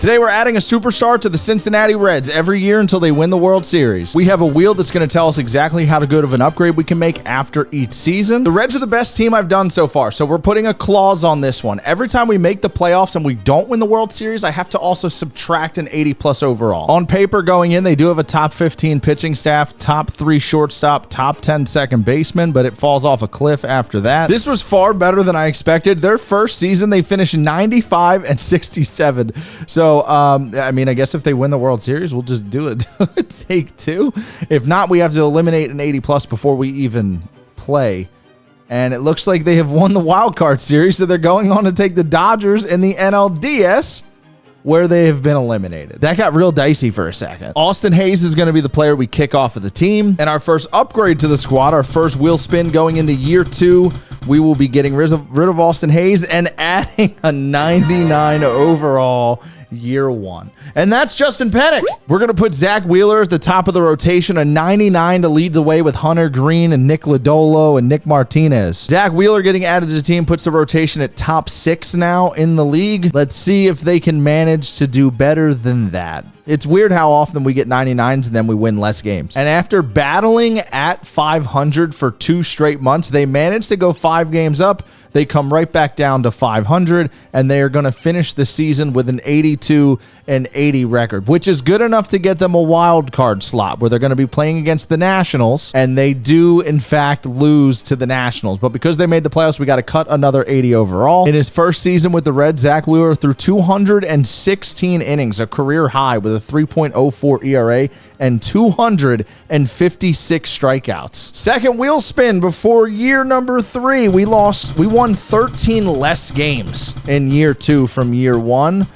Today we're adding a superstar to the Cincinnati Reds every year until they win the World Series. We have a wheel that's going to tell us exactly how good of an upgrade we can make after each season. The Reds are the best team I've done so far, so we're putting a clause on this one. Every time we make the playoffs and we don't win the World Series, I have to also subtract an 80+ overall. On paper going in, they do have a top 15 pitching staff, top 3 shortstop, top 10 second baseman, but it falls off a cliff after that. This was far better than I expected. Their first season, they finished 95 and 67. So, I mean, I guess if they win the World Series, we'll just do it. Take 2. If not, we have to eliminate an 80+ before we even play. And it looks like they have won the wild card series, so they're going on to take the Dodgers in the NLDS, where they have been eliminated. That got real dicey for a second. Austin Hayes is going to be the player we kick off of the team. And our first upgrade to the squad, our first wheel spin going into year 2, we will be getting rid of Austin Hayes and adding a 99 overall year 1. And that's Justin Pennick. We're going to put Zach Wheeler at the top of the rotation, a 99 to lead the way with Hunter Green and Nick Lodolo and Nick Martinez. Zach Wheeler getting added to the team puts the rotation at top 6 now in the league. Let's see if they can manage to do better than that. It's weird how often we get 99s and then we win less games. And after battling at 500 for 2 straight months, they managed to go 5 games up. They come right back down to 500, and they are going to finish the season with an 82-80 record, which is good enough to get them a wild card slot where they're going to be playing against the Nationals, and they do, in fact, lose to the Nationals. But because they made the playoffs, we got to cut another 80 overall. In his first season with the Reds, Zach Wheeler threw 216 innings, a career high with a 3.04 ERA and 256 strikeouts. Second wheel spin before year number 3. We won 13 less games in year 2 from year 1.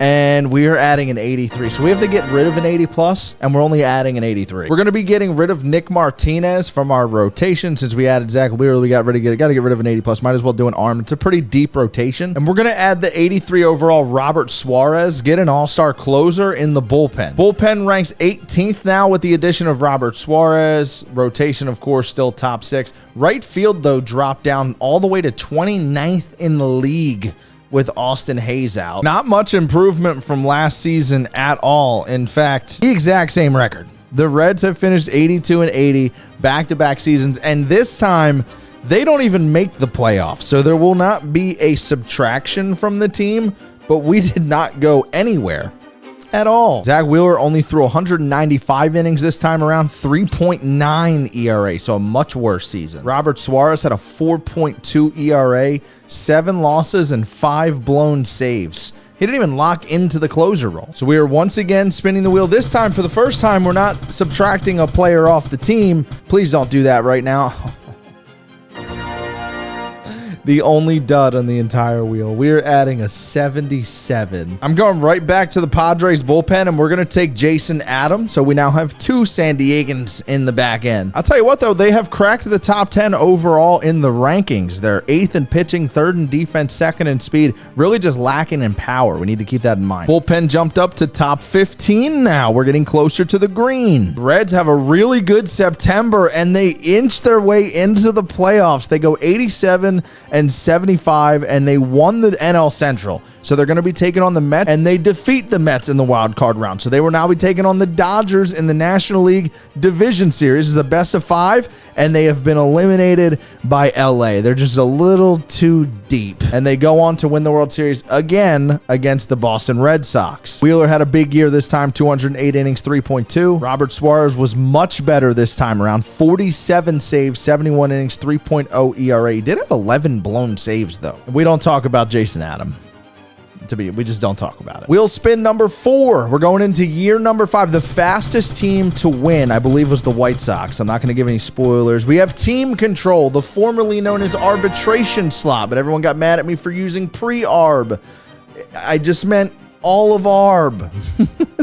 And we are adding an 83. So we have to get rid of an 80+, and we're only adding an 83. We're going to be getting rid of Nick Martinez from our rotation. Since we added Zach Wheeler, we got to get rid of an 80+. Might as well do an arm. It's a pretty deep rotation. And we're going to add the 83 overall Robert Suarez, get an all-star closer in the bullpen. Bullpen ranks 18th now with the addition of Robert Suarez. Rotation, of course, still top 6. Right field, though, dropped down all the way to 29th in the league with Austin Hayes out. Not much improvement from last season at all. In fact, the exact same record. The Reds have finished 82-80 back-to-back seasons, and this time they don't even make the playoffs. So there will not be a subtraction from the team, but we did not go anywhere at all. Zach Wheeler only threw 195 innings this time around, 3.9 ERA, so a much worse season. Robert Suarez had a 4.2 ERA, 7 losses, and 5 blown saves. He didn't even lock into the closer role. So we are once again spinning the wheel. This time, for the first time, we're not subtracting a player off the team. Please don't do that right now. The only dud on the entire wheel. We're adding a 77. I'm going right back to the Padres bullpen, and we're going to take Jason Adams. So we now have 2 San Diegans in the back end. I'll tell you what, though, they have cracked the top 10 overall in the rankings. They're 8th in pitching, 3rd in defense, 2nd in speed, really just lacking in power. We need to keep that in mind. Bullpen jumped up to top 15 now. We're getting closer to the green. Reds have a really good September, and they inch their way into the playoffs. They go 87-75, and they won the NL Central. So they're going to be taking on the Mets, and they defeat the Mets in the wild card round. So they will now be taking on the Dodgers in the National League Division Series. It's a best of 5, and they have been eliminated by LA. They're just a little too deep, and they go on to win the World Series again against the Boston Red Sox. Wheeler had a big year this time, 208 innings, 3.2. Robert Suarez was much better this time around, 47 saves, 71 innings, 3.0 ERA. He did have 11 blown saves, though. We don't talk about Jason Adams. We just don't talk about it. Wheel spin number 4. We're going into year number 5. The fastest team to win, I believe, was the White Sox. I'm not going to give any spoilers. We have team control, the formerly known as arbitration slot, but everyone got mad at me for using pre-arb. I just meant all of ARB.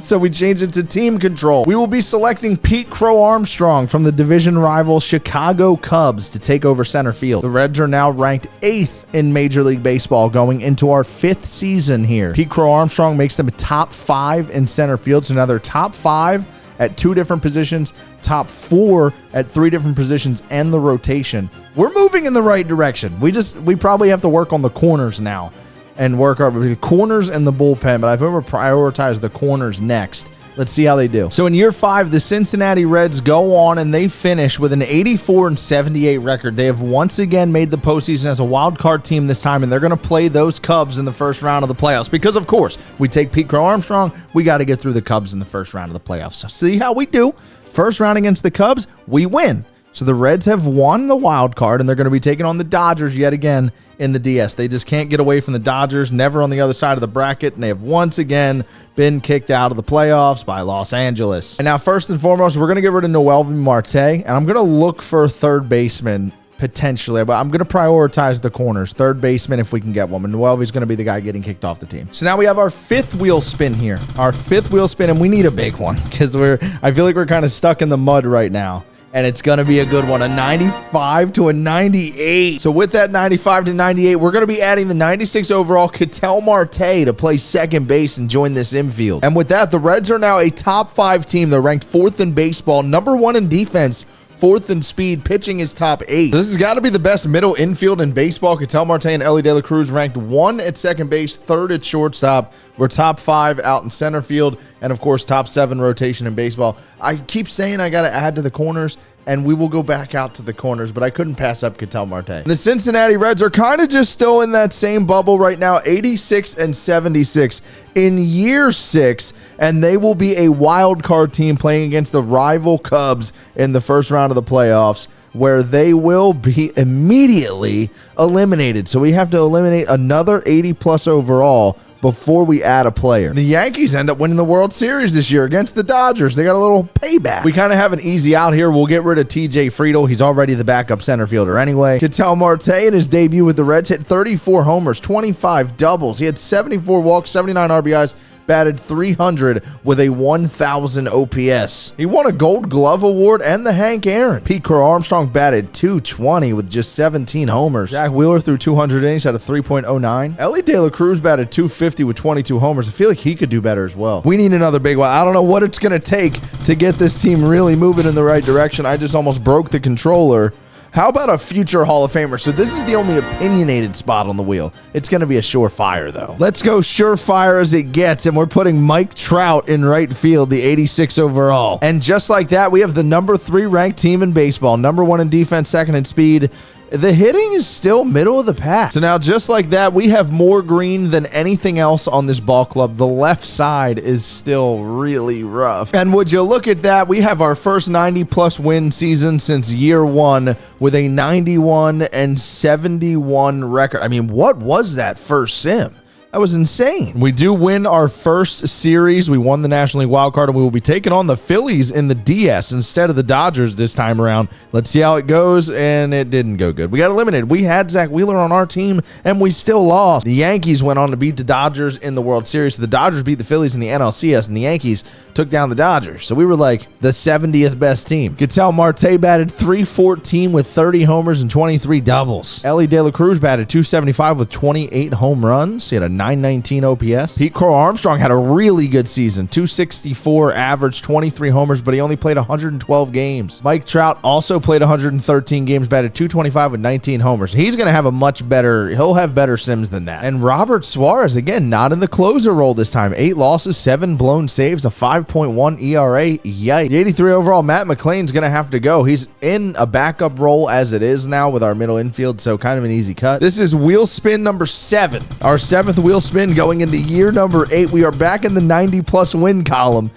So we changed it to team control. We will be selecting Pete Crow Armstrong from the division rival Chicago Cubs to take over center field. The Reds are now ranked 8th in Major League Baseball going into our 5th season here. Pete Crow Armstrong makes them a top 5 in center field. So now they're top 5 at 2 different positions, top 4 at 3 different positions, and the rotation. We're moving in the right direction. We probably have to work on the corners now. and work our corners and the bullpen, but I think we'll prioritize the corners next. Let's see how they do. So in year 5, the Cincinnati Reds go on and they finish with an 84-78 record. They have once again made the postseason as a wild card team this time, and they're going to play those Cubs in the first round of the playoffs because, of course, we take Pete Crow Armstrong. We got to get through the Cubs in the first round of the playoffs. So see how we do. First round against the Cubs, we win. So the Reds have won the wild card, and they're going to be taking on the Dodgers yet again in the DS. They just can't get away from the Dodgers, never on the other side of the bracket, and they have once again been kicked out of the playoffs by Los Angeles. And now, first and foremost, we're going to get rid of Noelvi Marte, and I'm going to look for a third baseman potentially, but I'm going to prioritize the corners. Third baseman if we can get one, and Noelvi's going to be the guy getting kicked off the team. So now we have our 5th wheel spin here. Our 5th wheel spin, and we need a big one because I feel like we're kind of stuck in the mud right now. And it's going to be a good one, a 95 to a 98. So with that 95 to 98, we're going to be adding the 96 overall Ketel Marte to play second base and join this infield. And with that, the Reds are now a top 5 team. They're ranked 4th in baseball, number 1 in defense, 4th in speed. Pitching is top 8. This has got to be the best middle infield in baseball. Ketel Marte and Elly De La Cruz ranked 1 at second base, 3rd at shortstop. We're top 5 out in center field, and of course top 7 rotation in baseball. I keep saying I got to add to the corners, and we will go back out to the corners, but I couldn't pass up Ketel Marte. The Cincinnati Reds are kind of just still in that same bubble right now, 86-76 in year 6, and they will be a wild card team playing against the rival Cubs in the first round of the playoffs, where they will be immediately eliminated. So we have to eliminate another 80+ overall before we add a player. The Yankees end up winning the World Series this year against the Dodgers. They got a little payback. We kind of have an easy out here. We'll get rid of TJ Friedl. He's already the backup center fielder anyway. Ketel Marte in his debut with the Reds hit 34 homers, 25 doubles. He had 74 walks, 79 RBIs, batted .300 with a 1,000 OPS. He won a Gold Glove Award and the Hank Aaron. Pete Crow Armstrong batted .220 with just 17 homers. Jack Wheeler threw 200 innings, had a 3.09. Elly De La Cruz batted .250 with 22 homers. I feel like he could do better as well. We need another big one. I don't know what it's going to take to get this team really moving in the right direction. I just almost broke the controller. How about a future Hall of Famer? So this is the only opinionated spot on the wheel. It's going to be a surefire, though. Let's go surefire as it gets, and we're putting Mike Trout in right field, the 86 overall. And just like that, we have the number 3 ranked team in baseball, number 1 in defense, 2nd in speed. The hitting is still middle of the pack. So now, just like that, we have more green than anything else on this ball club. The left side is still really rough. And would you look at that, we have our first 90+ win season since year 1 with a 91-71 record. I mean, what was that first sim? That was insane. We do win our first series. We won the National League wild card, and we will be taking on the Phillies in the DS instead of the Dodgers this time around. Let's see how it goes, and it didn't go good. We got eliminated. We had Zach Wheeler on our team, and we still lost. The Yankees went on to beat the Dodgers in the World Series. So the Dodgers beat the Phillies in the NLCS, and the Yankees took down the Dodgers. So we were like the 70th best team. Ketel Marte batted .314 with 30 homers and 23 doubles. Elly De La Cruz batted .275 with 28 home runs. He had a .919 OPS. Pete Crow Armstrong had a really good season, .264 average, 23 homers, but he only played 112 games. Mike Trout also played 113 games, batted .225 with 19 homers. He's going to have he'll have better sims than that. And Robert Suarez, again, not in the closer role this time. 8 losses, 7 blown saves, a 5.1 ERA. Yikes. The 83 overall, Matt McLain's going to have to go. He's in a backup role as it is now with our middle infield, so kind of an easy cut. This is wheel spin number 7. Our 7th wheel spin going into year number 8. We are back in the 90+ win column,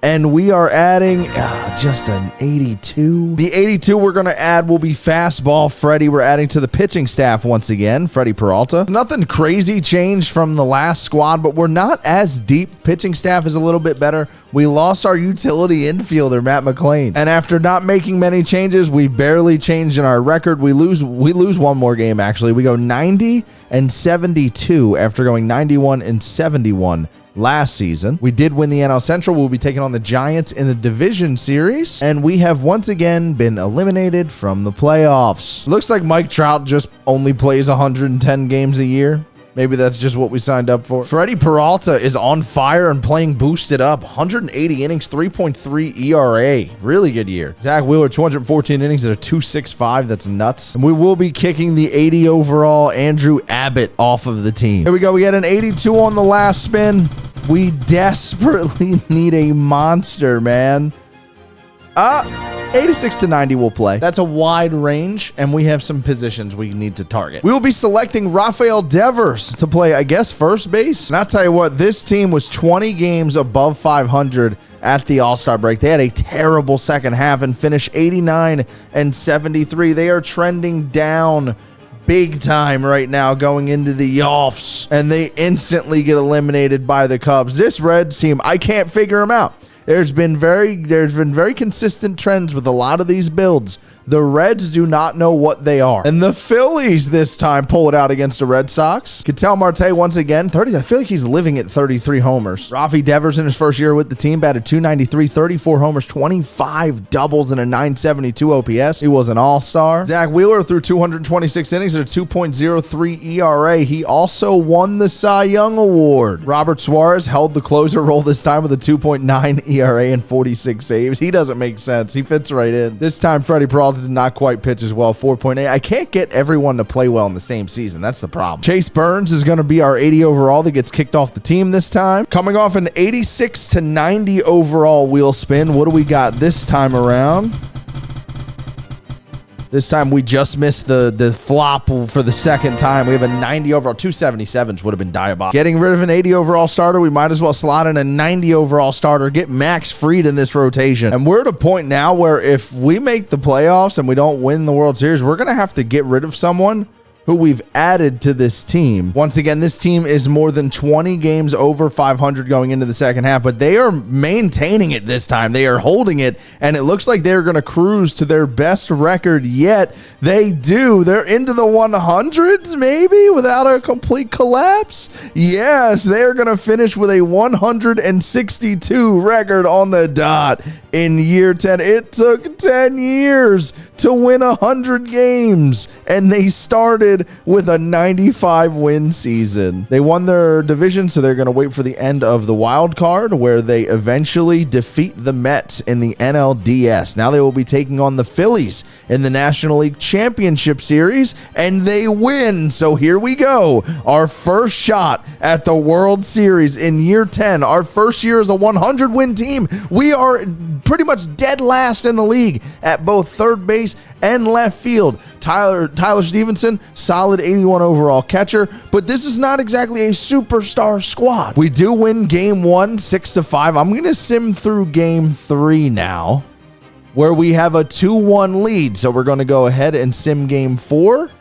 and we are adding just an 82. The 82 we're going to add will be fastball Freddie. We're adding to the pitching staff once again, Freddie Peralta. Nothing crazy changed from the last squad, but we're not as deep. Pitching staff is a little bit better. We lost our utility infielder, Matt McLain. And after not making many changes, we barely changed in our record. We lose one more game, actually. We go 90-72 after going 91-71 last season. We did win the NL Central. We'll be taking on the Giants in the division series, and we have once again been eliminated from the playoffs. Looks like Mike Trout just only plays 110 games a year. Maybe that's just what we signed up for. Freddie Peralta is on fire and playing boosted up. 180 innings, 3.3 ERA. Really good year. Zach Wheeler, 214 innings at a 2.65. That's nuts. And we will be kicking the 80 overall Andrew Abbott off of the team. Here we go. We had an 82 on the last spin. We desperately need a monster, man. 86 to 90 will play. That's a wide range, and we have some positions we need to target. We will be selecting Rafael Devers to play, I guess, first base. And I'll tell you what, this team was 20 games above 500 at the All-Star break. They had a terrible second half and finished 89 and 73. They are trending down big time right now going into the offs, and they instantly get eliminated by the Cubs. This Reds team, I can't figure them out. There's been very consistent trends with a lot of these builds. The Reds do not know what they are. And the Phillies this time pull it out against the Red Sox. Ketel Marte once again, 30. I feel like he's living at 33 homers. Rafi Devers in his first year with the team batted .293, 34 homers, 25 doubles, and a .972 OPS. He was an all-star. Zach Wheeler threw 226 innings at a 2.03 ERA. He also won the Cy Young Award. Robert Suarez held the closer role this time with a 2.9 ERA and 46 saves. He doesn't make sense. He fits right in. This time, Freddie Peralta did not quite pitch as well, 4.8. I can't get everyone to play well in the same season. That's the problem. Chase Burns is going to be our 80 overall that gets kicked off the team this time. Coming off an 86 to 90 overall wheel spin. What do we got this time around? This time we just missed the flop for the second time. We have a 90 overall. 277s would have been diabolical. Getting rid of an 80 overall starter, we might as well slot in a 90 overall starter. Get Max Fried in this rotation. And we're at a point now where if we make the playoffs and we don't win the World Series, we're going to have to get rid of someone who we've added to this team. Once again, this team is more than 20 games over 500 going into the second half, but they are maintaining it this time. They are holding it, and it looks like they're going to cruise to their best record yet. They do. They're into the 100s, maybe, without a complete collapse. Yes, they're going to finish with a 162 record on the dot in year 10. It took 10 years to win 100 games, and they started with a 95 win season. They won their division, so they're going to wait for the end of the wild card where they eventually defeat the Mets in the NLDS. Now they will be taking on the Phillies in the National League Championship Series, and they win. So here we go. Our first shot at the World Series in year 10. Our first year as a 100 win team. We are pretty much dead last in the league at both third base and left field. Tyler Stevenson, solid 81 overall catcher, but this is not exactly a superstar squad. We do win game 1, 6-5. I'm going to sim through game 3 now, where we have a 2-1 lead. So we're going to go ahead and sim game 4.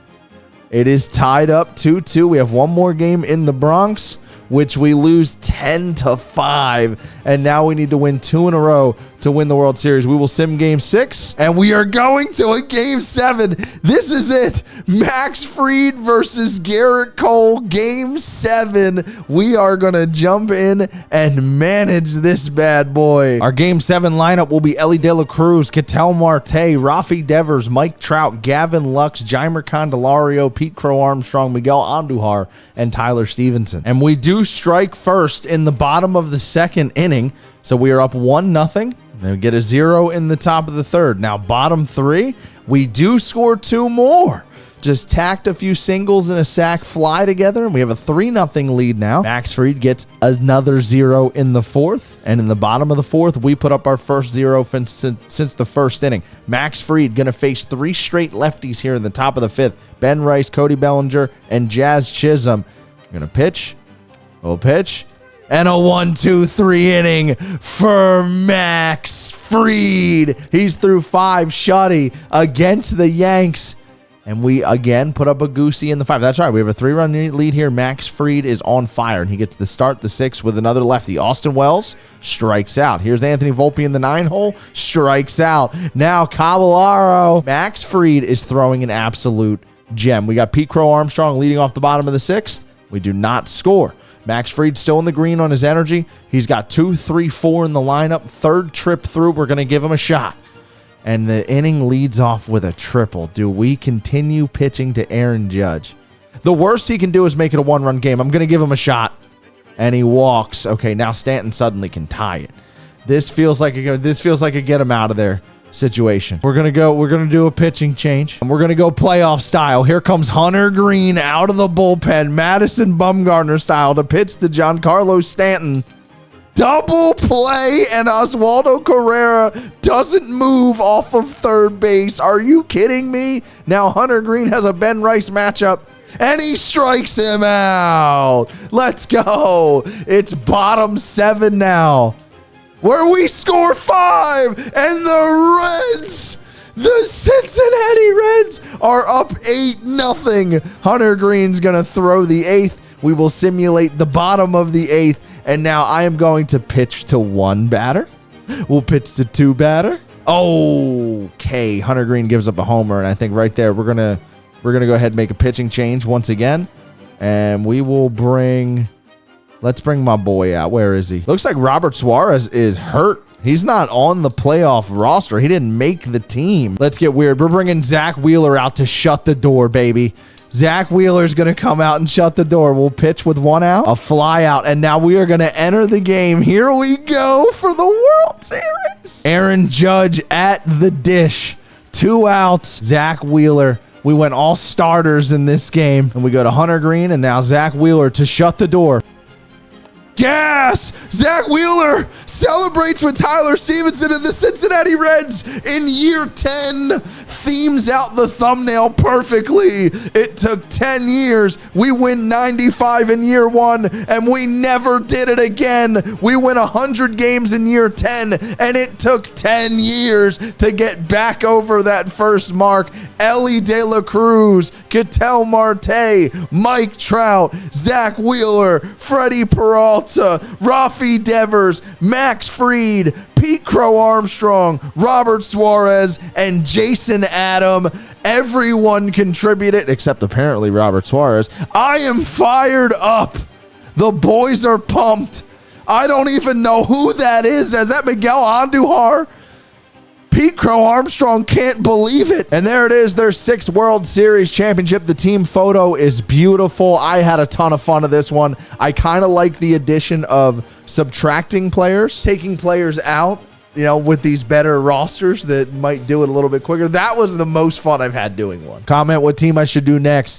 It is tied up 2-2. We have one more game in the Bronx, which we lose 10-5, and now we need to win 2 in a row to win the World Series. We will sim game 6, and we are going to a game 7. This is it. Max Fried versus Garrett Cole, game 7. We are going to jump in and manage this bad boy. Our game 7 lineup will be Ellie De La Cruz, Ketel Marte, Rafi Devers, Mike Trout, Gavin Lux, Jeimer Candelario, Pete Crow Armstrong, Miguel Andujar, and Tyler Stevenson. And we do strike first in the bottom of the second inning, so we are up 1-0. Then we get a 0 in the top of the third. Now, bottom 3, we do score 2 more. Just tacked a few singles and a sac fly together, and we have a 3-0 lead now. Max Fried gets another 0 in the 4th, and in the bottom of the 4th, we put up our first 0 since the first inning. Max Fried going to face 3 straight lefties here in the top of the 5th. Ben Rice, Cody Bellinger, and Jazz Chisholm. Going to pitch. We'll pitch. And a 1-2-3 inning for Max Fried. He's through 5 shutty against the Yanks. And we again put up a goosey in the 5. That's right. We have a 3-run lead here. Max Fried is on fire, and he gets the start the 6 with another lefty. Austin Wells strikes out. Here's Anthony Volpe in the 9 hole. Strikes out. Now Caballero. Max Fried is throwing an absolute gem. We got Pete Crow Armstrong leading off the bottom of the 6th. We do not score. Max Fried still in the green on his energy. He's got 2, 3, 4 in the lineup. 3rd trip through. We're going to give him a shot. And the inning leads off with a triple. Do we continue pitching to Aaron Judge? The worst he can do is make it a one-run game. I'm going to give him a shot. And he walks. Okay, now Stanton suddenly can tie it. This feels like a get him out of there situation. We're going to do a pitching change. And we're going to go playoff style. Here comes Hunter Green out of the bullpen. Madison Bumgarner style to pitch to Giancarlo Stanton. Double play, and Oswaldo Carrera doesn't move off of third base. Are you kidding me? Now Hunter Green has a Ben Rice matchup, and he strikes him out. Let's go. It's bottom 7 now, where we score 5, and the Reds, the Cincinnati Reds, are up 8-0. Hunter Green's going to throw the 8th. We will simulate the bottom of the 8th. And now I am going to pitch to 1 batter. We'll pitch to 2 batter. Okay, Hunter Green gives up a homer, and I think right there we're gonna go ahead and make a pitching change once again, and we will let's bring my boy out. Where is he? Looks like Robert Suarez is hurt. He's not on the playoff roster. He didn't make the team. Let's get weird. We're bringing Zach Wheeler out to shut the door, baby. Zach Wheeler's going to come out and shut the door. We'll pitch with 1 out, a fly out, and now we are going to enter the game. Here we go for the World Series. Aaron Judge at the dish. 2 outs. Zach Wheeler. We went all starters in this game, and we go to Hunter Green, and now Zach Wheeler to shut the door. Gas! Zach Wheeler celebrates with Tyler Stevenson and the Cincinnati Reds in year 10. Themes out the thumbnail perfectly. It took 10 years. We win 95 in year 1, and we never did it again. We win 100 games in year 10, and it took 10 years to get back over that first mark. Ellie De La Cruz, Ketel Marte, Mike Trout, Zach Wheeler, Freddie Peralta, Rafi Devers, Max Fried, Pete Crow Armstrong, Robert Suarez, and Jason Adam. Everyone contributed except apparently Robert Suarez. I am fired up. The boys are pumped. I don't even know who that is. Is that Miguel Andujar? Pete Crow Armstrong can't believe it. And there it is, their 6th World Series championship. The team photo is beautiful. I had a ton of fun of this one. I kind of like the addition of subtracting players, taking players out, you know, with these better rosters that might do it a little bit quicker. That was the most fun I've had doing one. Comment what team I should do next.